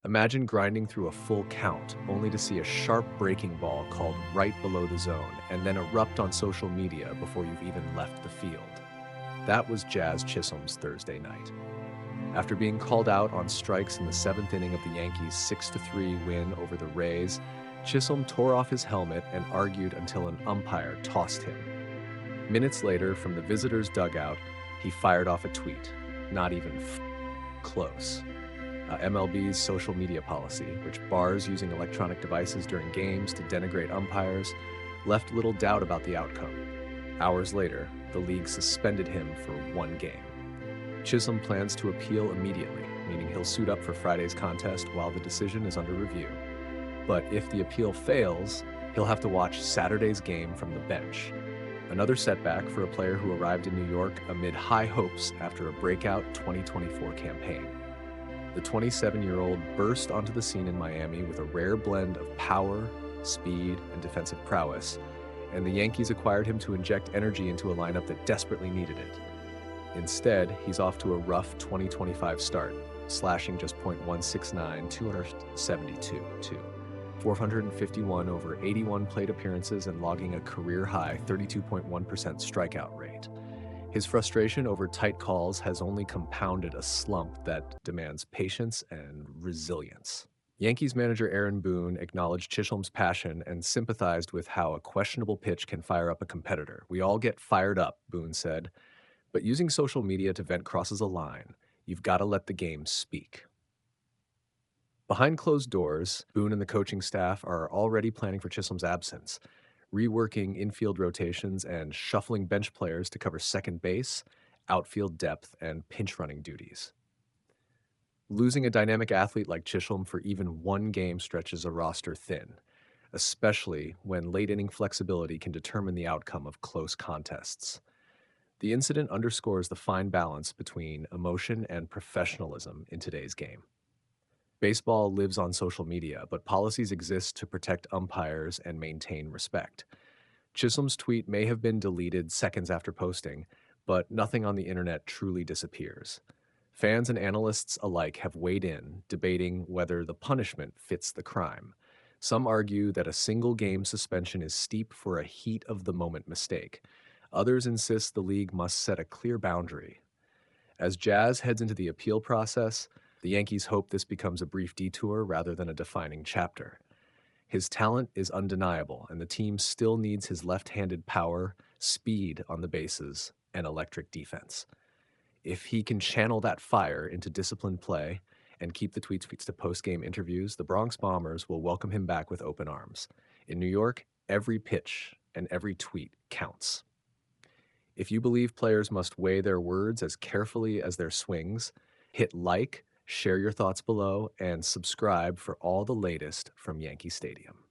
Imagine grinding through a full count, only to see a sharp breaking ball called right below the zone, and then erupt on social media before you've even left the field. That was Jazz Chisholm's Thursday night. After being called out on strikes in the seventh inning of the Yankees' 6-3 win over the Rays, Chisholm tore off his helmet and argued until an umpire tossed him. Minutes later, from the visitors' dugout, he fired off a tweet. Not even close. MLB's social media policy, which bars using electronic devices during games to denigrate umpires, left little doubt about the outcome. Hours later, the league suspended him for one game. Chisholm plans to appeal immediately, meaning he'll suit up for Friday's contest while the decision is under review. But if the appeal fails, he'll have to watch Saturday's game from the bench. Another setback for a player who arrived in New York amid high hopes after a breakout 2024 campaign. The 27-year-old burst onto the scene in Miami with a rare blend of power, speed, and defensive prowess, and the Yankees acquired him to inject energy into a lineup that desperately needed it. Instead, he's off to a rough 2025 start, slashing just .169, 272, 451 over 81 plate appearances and logging a career-high 32.1% strikeout rate. His frustration over tight calls has only compounded a slump that demands patience and resilience. Yankees manager Aaron Boone acknowledged Chisholm's passion and sympathized with how a questionable pitch can fire up a competitor. "We all get fired up," Boone said, "but using social media to vent crosses a line. You've got to let the game speak." Behind closed doors, Boone and the coaching staff are already planning for Chisholm's absence, reworking infield rotations and shuffling bench players to cover second base, outfield depth, and pinch running duties. Losing a dynamic athlete like Chisholm for even one game stretches a roster thin, especially when late inning flexibility can determine the outcome of close contests. The incident underscores the fine balance between emotion and professionalism in today's game. Baseball lives on social media, but policies exist to protect umpires and maintain respect. Chisholm's tweet may have been deleted seconds after posting, but nothing on the internet truly disappears. Fans and analysts alike have weighed in, debating whether the punishment fits the crime. Some argue that a single game suspension is steep for a heat of the moment mistake. Others insist the league must set a clear boundary. As Jazz heads into the appeal process, the Yankees hope this becomes a brief detour rather than a defining chapter. His talent is undeniable, and the team still needs his left-handed power, speed on the bases, and electric defense. If he can channel that fire into disciplined play and keep the tweets to post-game interviews, the Bronx Bombers will welcome him back with open arms. In New York, every pitch and every tweet counts. If you believe players must weigh their words as carefully as their swings, hit like, share your thoughts below, and subscribe for all the latest from Yankee Stadium.